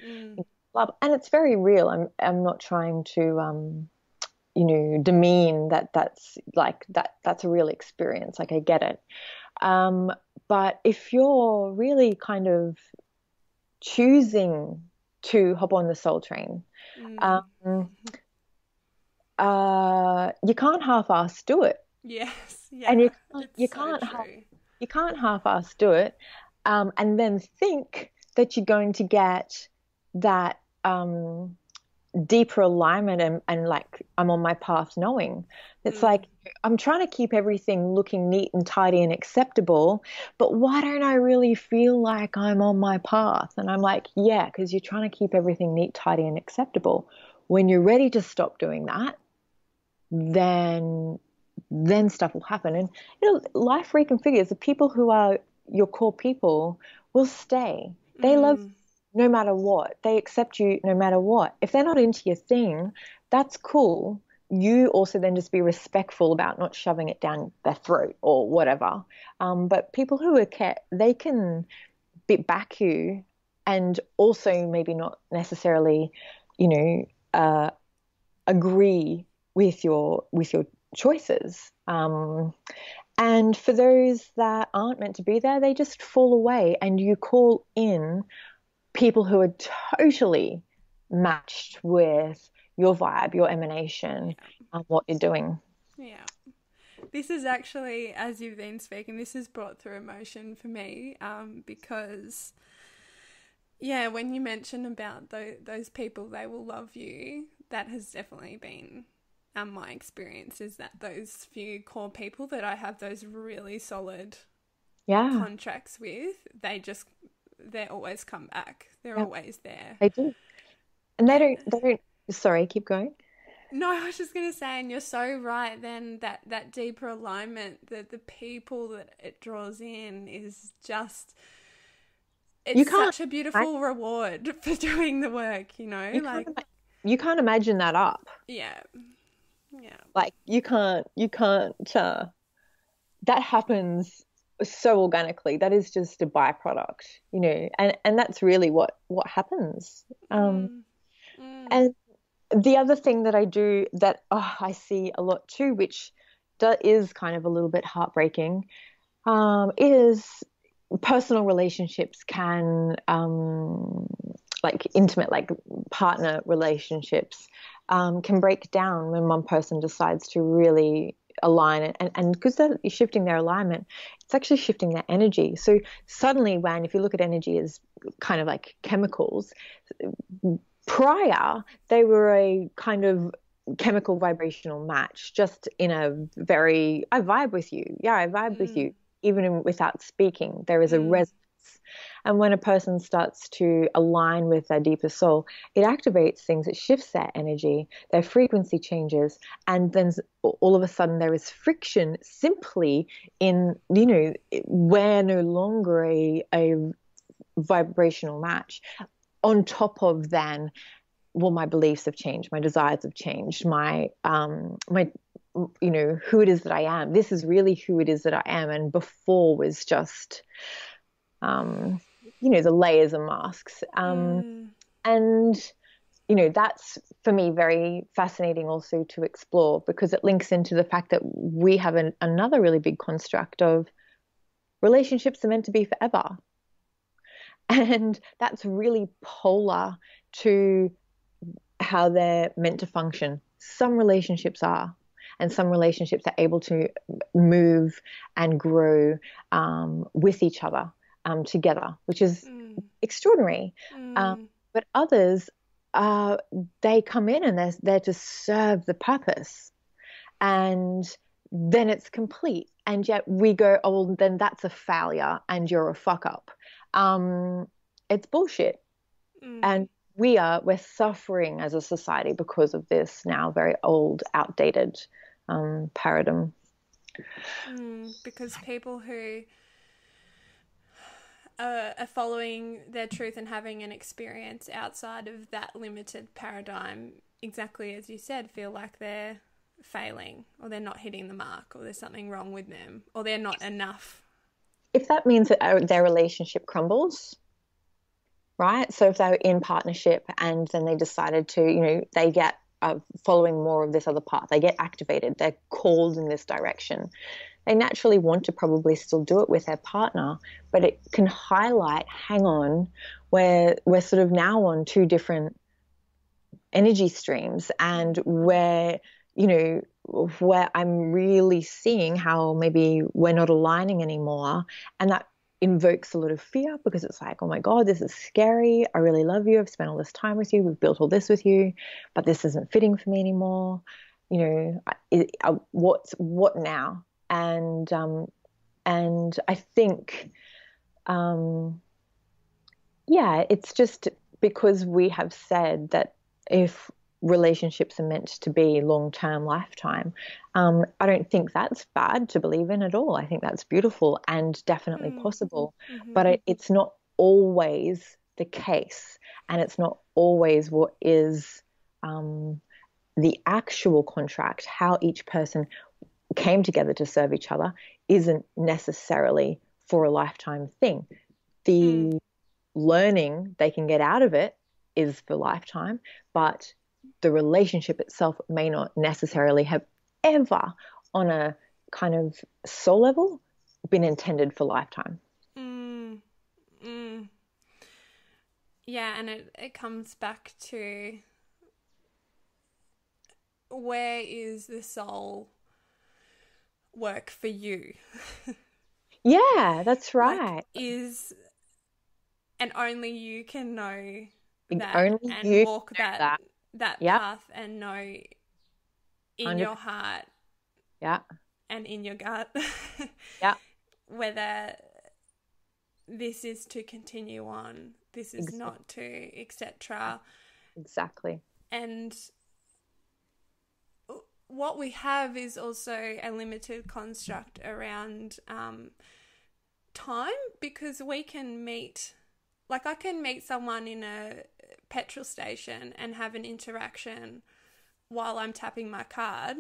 [SPEAKER 2] blah, blah. And it's very real. I'm not trying to demean that's a real experience. Like, I get it. But if you're really kind of choosing to hop on the soul train.
[SPEAKER 1] Mm.
[SPEAKER 2] Um, you can't half-ass do it,
[SPEAKER 1] Yes,
[SPEAKER 2] and
[SPEAKER 1] yeah, it's so true.
[SPEAKER 2] you can't half-ass do it, and then think that you're going to get that deeper alignment and like I'm on my path knowing. It's
[SPEAKER 1] Mm.
[SPEAKER 2] like I'm trying to keep everything looking neat and tidy and acceptable, but why don't I really feel like I'm on my path? And I'm like, yeah, because you're trying to keep everything neat, tidy, and acceptable. When you're ready to stop doing that, then stuff will happen. And life reconfigures. The people who are your core people will stay. They love
[SPEAKER 1] Mm.
[SPEAKER 2] you no matter what. They accept you no matter what. If they're not into your thing, that's cool. You also then just be respectful about not shoving it down their throat or whatever. But people who are they can back you and also maybe not necessarily, you know, agree with your choices. And for those that aren't meant to be there, they just fall away, and you call in people who are totally matched with your vibe, your emanation, and what you're doing.
[SPEAKER 1] Yeah. This is actually, as you've been speaking, this has brought through emotion for me, because, yeah, when you mention about those people, they will love you, that has definitely been my experience, is that those few core people that I have those really solid
[SPEAKER 2] Yeah,
[SPEAKER 1] contracts with, they always come back. They're
[SPEAKER 2] yeah,
[SPEAKER 1] always there.
[SPEAKER 2] they do. And
[SPEAKER 1] And
[SPEAKER 2] they don't, sorry, keep going.
[SPEAKER 1] no, I was just going to say, and you're so right, then that deeper alignment, the people that it draws in is just,
[SPEAKER 2] You
[SPEAKER 1] it's
[SPEAKER 2] can't,
[SPEAKER 1] such a beautiful reward for doing the work,
[SPEAKER 2] you
[SPEAKER 1] like,
[SPEAKER 2] you can't imagine that up.
[SPEAKER 1] yeah, yeah.
[SPEAKER 2] Like you can't, that happens so organically. That is just a byproduct, and that's really what happens.
[SPEAKER 1] Mm, mm,
[SPEAKER 2] And the other thing that I do that I see a lot too, which is kind of a little bit heartbreaking, is personal relationships can, like intimate, like partner relationships, can break down when one person decides to really align it. And because they're shifting their alignment, it's actually shifting their energy. So suddenly, when if you look at energy as kind of like chemicals, prior they were a kind of chemical vibrational match, just in a very, I vibe with you. Yeah, I vibe with
[SPEAKER 1] mm,
[SPEAKER 2] you. Even without speaking, there is a
[SPEAKER 1] mm,
[SPEAKER 2] resonance. And when a person starts to align with their deeper soul, it activates things, it shifts their energy, their frequency changes, and then all of a sudden there is friction simply in, we're no longer a vibrational match. On top of then, well, my beliefs have changed, my desires have changed, my who it is that I am. This is really who it is that I am, and before was just the layers and masks.
[SPEAKER 1] mm,
[SPEAKER 2] And that's for me very fascinating also to explore, because it links into the fact that we have another really big construct of relationships are meant to be forever. And that's really polar to how they're meant to function. Some relationships are, and some relationships are able to move and grow with each other, together, which is
[SPEAKER 1] mm,
[SPEAKER 2] extraordinary.
[SPEAKER 1] mm,
[SPEAKER 2] But others, they come in and they're there to serve the purpose, and then it's complete. And yet we go, oh, well, then that's a failure and you're a fuck up. It's bullshit.
[SPEAKER 1] mm.
[SPEAKER 2] And we're suffering as a society because of this now very old, outdated paradigm.
[SPEAKER 1] Because people who are following their truth and having an experience outside of that limited paradigm, exactly as you said, feel like they're failing, or they're not hitting the mark, or there's something wrong with them, or they're not enough.
[SPEAKER 2] If that means that their relationship crumbles, right? So if they were in partnership and then they decided to, they get following more of this other path, they get activated, they're called in this direction, they naturally want to probably still do it with their partner, but it can highlight, hang on, we're sort of now on two different energy streams, and where, where I'm really seeing how maybe we're not aligning anymore. And that invokes a lot of fear, because it's like, oh my God, this is scary. I really love you. I've spent all this time with you. We've built all this with you, but this isn't fitting for me anymore. What now? And I think, it's just because we have said that if relationships are meant to be long-term, lifetime, I don't think that's bad to believe in at all. I think that's beautiful and definitely possible, but it's not always the case, and it's not always what is the actual contract. How each person came together to serve each other isn't necessarily for a lifetime thing. The learning they can get out of it is for lifetime, but the relationship itself may not necessarily have ever, on a kind of soul level, been intended for lifetime.
[SPEAKER 1] Yeah, and it comes back to, where is the soul work for you?
[SPEAKER 2] Yeah, that's right.
[SPEAKER 1] And only you can know that,
[SPEAKER 2] only
[SPEAKER 1] and
[SPEAKER 2] you
[SPEAKER 1] walk that
[SPEAKER 2] Yep.
[SPEAKER 1] path, and know in
[SPEAKER 2] 100%.
[SPEAKER 1] your heart, and in your gut, whether this is to continue on, this is not to, etc.
[SPEAKER 2] Exactly.
[SPEAKER 1] And what we have is also a limited construct around time, because we can meet, like I can meet someone in a petrol station and have an interaction while I'm tapping my card,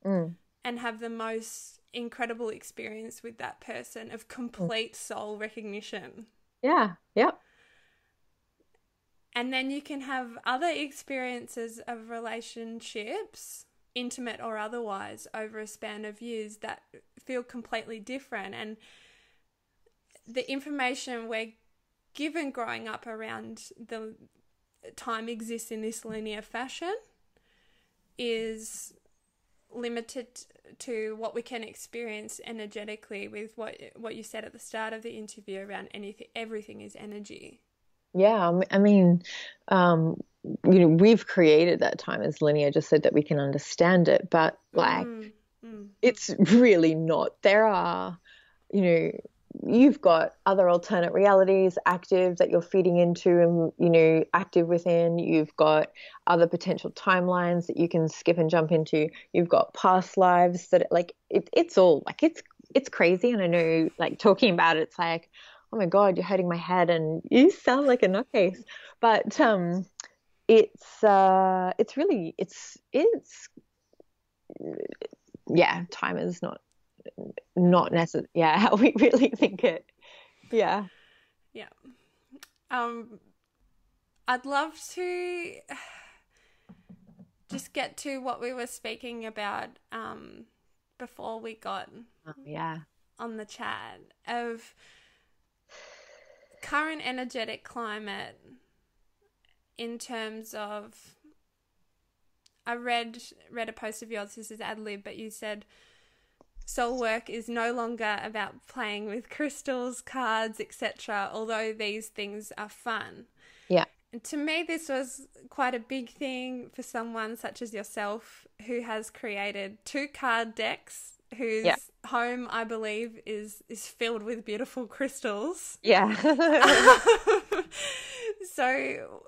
[SPEAKER 1] and have the most incredible experience with that person of complete soul recognition.
[SPEAKER 2] Yeah. Yep.
[SPEAKER 1] And then you can have other experiences of relationships, intimate or otherwise, over a span of years that feel completely different. And the information we're given growing up around the time exists in this linear fashion is limited to what we can experience energetically, with what you said at the start of the interview around everything is energy.
[SPEAKER 2] Yeah, I mean, we've created that time as linear just so that we can understand it, but it's really not. There are, you've got other alternate realities active that you're feeding into and, active within. You've got other potential timelines that you can skip and jump into. You've got past lives that, like, it's all, like, it's crazy. And I know, like, talking about it, it's like, oh my God, you're hurting my head and you sound like a nutcase. But it's really, time is not necessarily, how we really think it. Yeah.
[SPEAKER 1] I'd love to just get to what we were speaking about before we got on the chat, of current energetic climate, in terms of, I read a post of yours, this is ad lib, but you said soul work is no longer about playing with crystals, cards, etc., although these things are fun.
[SPEAKER 2] Yeah.
[SPEAKER 1] And to me, this was quite a big thing for someone such as yourself, who has created 2 card decks, whose home, I believe, is filled with beautiful crystals.
[SPEAKER 2] Yeah.
[SPEAKER 1] So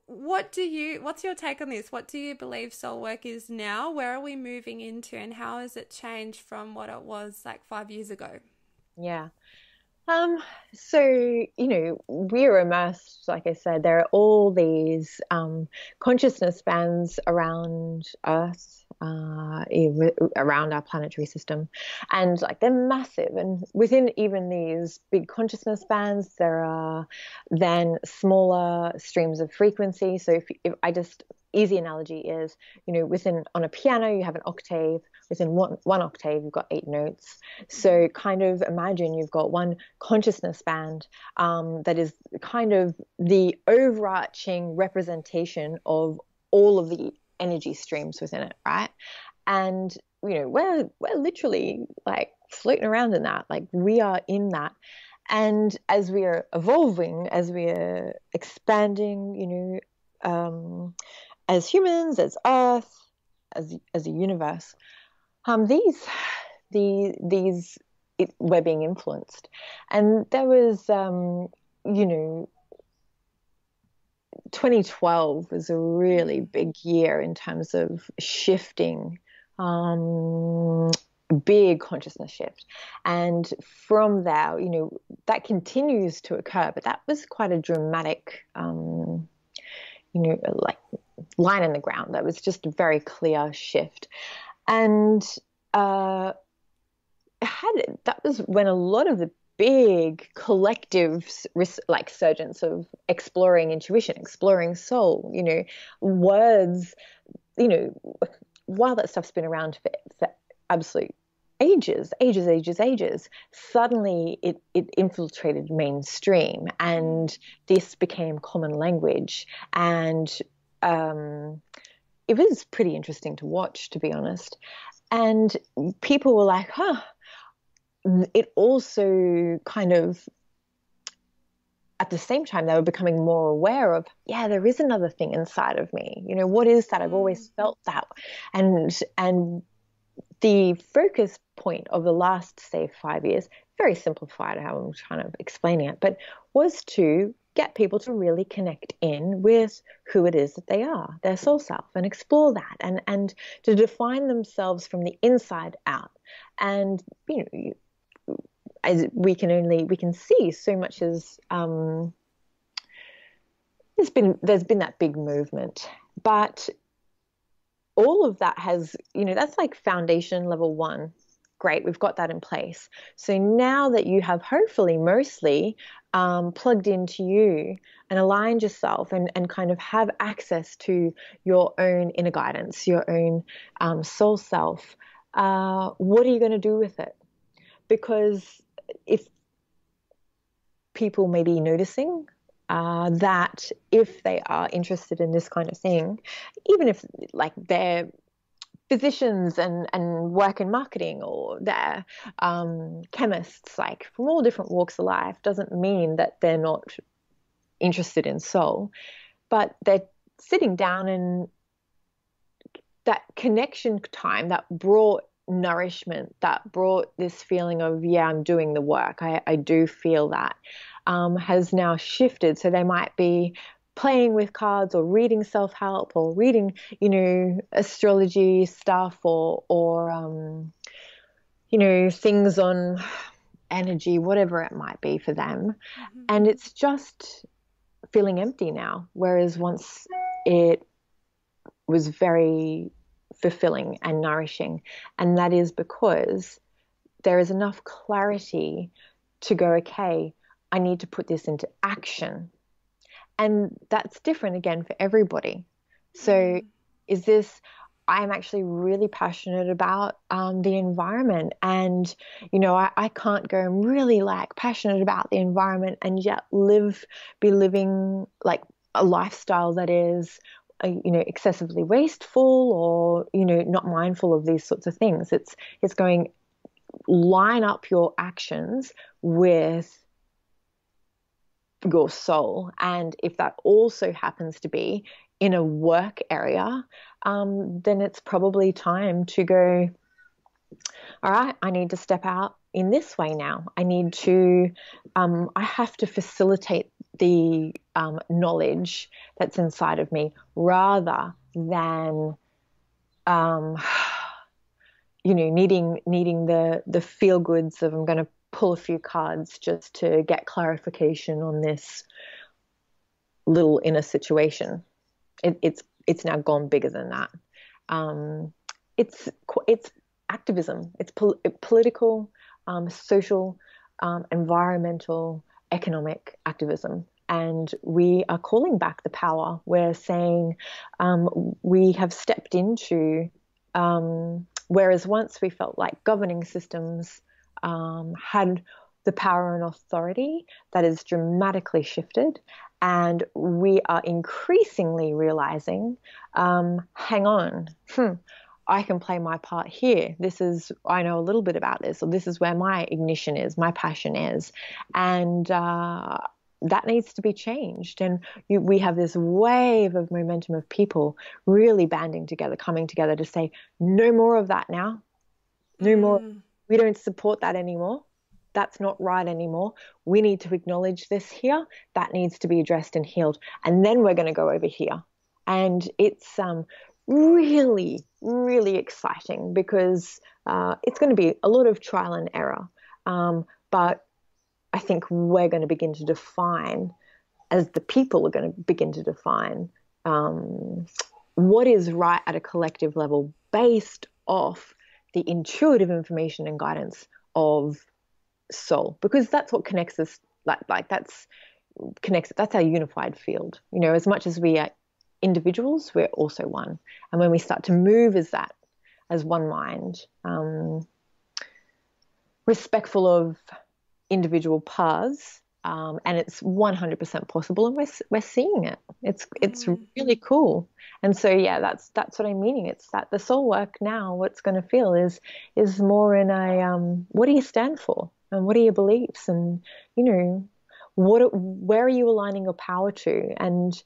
[SPEAKER 1] what's your take on this? What do you believe soul work is now? Where are we moving into, and how has it changed from what it was like 5 years ago?
[SPEAKER 2] Yeah. So, we're immersed, like I said, there are all these consciousness bands around Earth, around our planetary system, and like they're massive. And within even these big consciousness bands, there are then smaller streams of frequency. So if easy analogy is, on a piano, you have an octave. within one octave, you've got 8 notes. So kind of imagine you've got one consciousness band that is kind of the overarching representation of all of the energy streams within it, right? And we're literally like floating around in that, like we are in that. And as we are evolving, as we are expanding, as humans, as Earth, as a universe, we're being influenced. And there was, 2012 was a really big year in terms of shifting, big consciousness shift. And from there, that continues to occur, but that was quite a dramatic, like line in the ground. That was just a very clear shift. And that was when a lot of the big collective like surgence of exploring intuition, exploring soul, words, while that stuff's been around for absolute ages, suddenly it infiltrated mainstream, and this became common language. And it was pretty interesting to watch, to be honest. And people were like, it also kind of, at the same time, they were becoming more aware of, there is another thing inside of me. What is that? I've always felt that. And the focus point of the last, say, 5 years, very simplified how I'm trying to explain it, but was to get people to really connect in with who it is that they are, their soul self, and explore that, and to define themselves from the inside out. And as we can see so much as there's been that big movement, but all of that has, that's like foundation level 1. Great, we've got that in place. So now that you have hopefully mostly plugged into you and aligned yourself and kind of have access to your own inner guidance, your own soul self, what are you going to do with it? Because if people may be noticing that if they are interested in this kind of thing, even if like they're physicians and work in marketing, or they're chemists, like from all different walks of life, doesn't mean that they're not interested in soul, but they're sitting down, and that connection time that brought nourishment, that brought this feeling of, I'm doing the work, I do feel that, has now shifted. So they might be playing with cards, or reading self-help, or reading, astrology stuff, or things on energy, whatever it might be for them. Mm-hmm. And it's just feeling empty now, whereas once it was very fulfilling and nourishing. And that is because there is enough clarity to go, okay, I need to put this into action. And that's different again for everybody. So is this, I'm actually really passionate about the environment, and I can't go, I'm really like passionate about the environment and yet be living like a lifestyle that is excessively wasteful, or not mindful of these sorts of things. It's going, line up your actions with your soul. And if that also happens to be in a work area, then it's probably time to go, all right, I need to step out in this way now. I need to, I have to facilitate the knowledge that's inside of me, rather than, needing the feel goods of, I'm going to pull a few cards just to get clarification on this little inner situation. It's now gone bigger than that. It's activism. It's political, social, environmental, economic activism. And we are calling back the power. We're saying we have stepped into Whereas once we felt like governing systems had the power and authority, that is dramatically shifted. And we are increasingly realizing, hang on, I can play my part here. I know a little bit about this, or this is where my ignition is, my passion is. And that needs to be changed. And we have this wave of momentum of people really banding together, coming together to say, no more of that now. No more. We don't support that anymore. That's not right anymore. We need to acknowledge this here. That needs to be addressed and healed. And then we're going to go over here. And it's really, really exciting because it's going to be a lot of trial and error. But I think we're going to begin to define, as the people are going to begin to define, what is right at a collective level based off the intuitive information and guidance of soul, because that's what connects us. That's our unified field. As much as we are individuals, we're also one. And when we start to move as one mind, respectful of individual paths, and it's 100% possible, and we're seeing it. It's really cool. And so that's what I'm meaning. It's that the soul work now, what's going to feel is more in a what do you stand for, and what are your beliefs, and where are you aligning your power to, and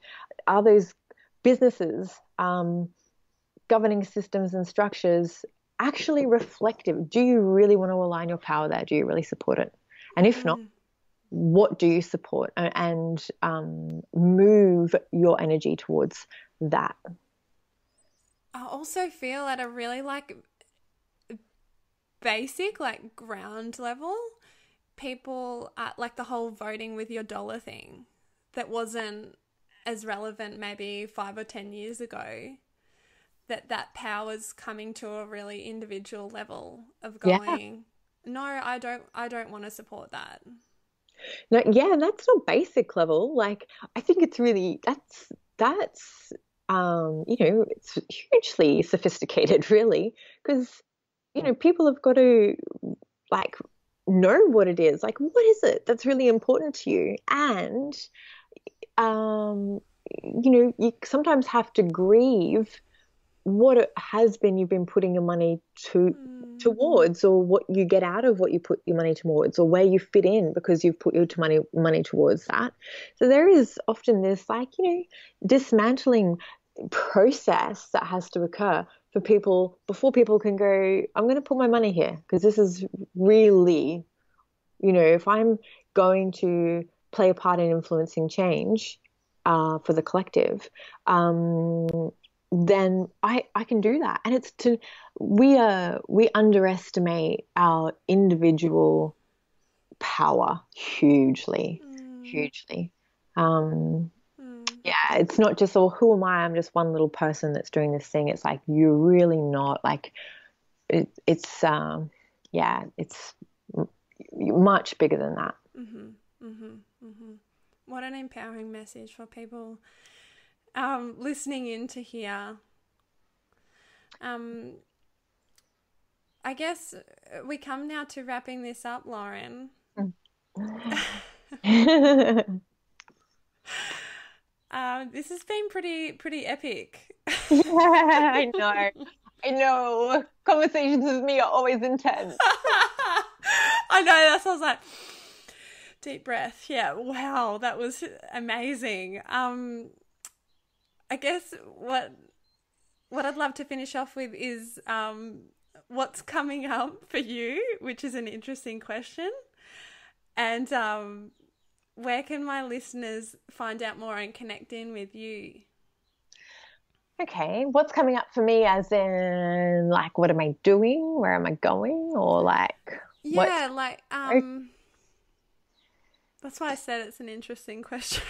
[SPEAKER 2] are those businesses, governing systems and structures actually reflective? Do you really want to align your power there? Do you really support it? And if not, what do you support, and move your energy towards that?
[SPEAKER 1] I also feel at a really basic, ground level, people like the whole voting with your dollar thing that wasn't as relevant maybe 5 or 10 years ago, that power's coming to a really individual level of going, no, I don't want to support that.
[SPEAKER 2] No, yeah, that's not basic level. I think it's really, that's it's hugely sophisticated, really, because people have got to know what it is. What is it that's really important to you? And you sometimes have to grieve what it has been you've been putting your money towards, or what you get out of what you put your money towards, or where you fit in because you've put your money towards that. So there is often this dismantling process that has to occur for people before people can go, I'm going to put my money here because this is really, if I'm going to play a part in influencing change for the collective, then I can do that. And it's we underestimate our individual power hugely. Yeah, it's not just, who am I? I'm just one little person that's doing this thing. It's you're really not. It's much bigger than that.
[SPEAKER 1] What an empowering message for people listening in to hear. I guess we come now to wrapping this up, Lauren. This has been pretty epic.
[SPEAKER 2] Yeah, I know. Conversations with me are always intense.
[SPEAKER 1] I know, that's what I was like. Deep breath. Yeah, wow, that was amazing. I guess what I'd love to finish off with is what's coming up for you, which is an interesting question. And where can my listeners find out more and connect in with you?
[SPEAKER 2] Okay, what's coming up for me, as in what am I doing? Where am I going? Or
[SPEAKER 1] yeah, that's why I said it's an interesting question.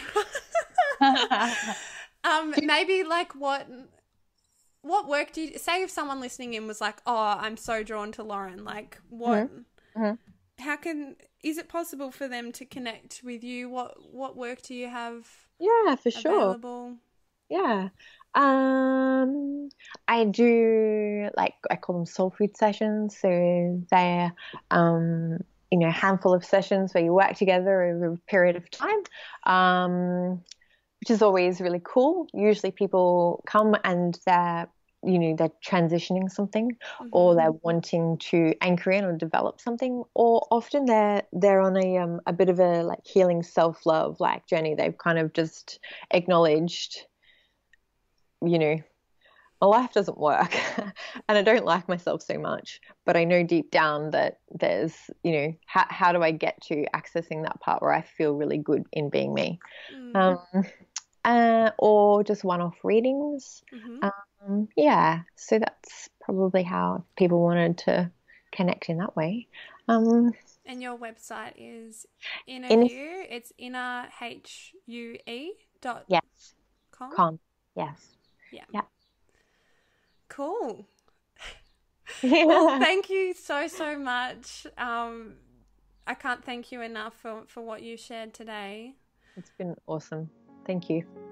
[SPEAKER 1] Maybe what work do you say if someone listening in was like, oh, I'm so drawn to Lauren, what how is it possible for them to connect with you? What work do you have
[SPEAKER 2] for
[SPEAKER 1] available?
[SPEAKER 2] Sure. Yeah. I do like I call them soul food sessions. So they're a handful of sessions where you work together over a period of time. Which is always really cool. Usually people come and they're transitioning something, or they're wanting to anchor in or develop something, or often they're on a bit of a like healing self-love like journey. They've kind of just acknowledged, my life doesn't work and I don't like myself so much, but I know deep down that there's, how do I get to accessing that part where I feel really good in being me? Um, or just one-off readings. Yeah, so that's probably how people wanted to connect in that way.
[SPEAKER 1] And your website is Inner
[SPEAKER 2] In
[SPEAKER 1] Hue. It's innerhue.com.
[SPEAKER 2] yes, calm. Yes,
[SPEAKER 1] Yeah.
[SPEAKER 2] yeah.
[SPEAKER 1] Cool. Well,
[SPEAKER 2] Yeah.
[SPEAKER 1] thank you so, so much. I can't thank you enough for what you shared today.
[SPEAKER 2] It's been awesome. Thank you.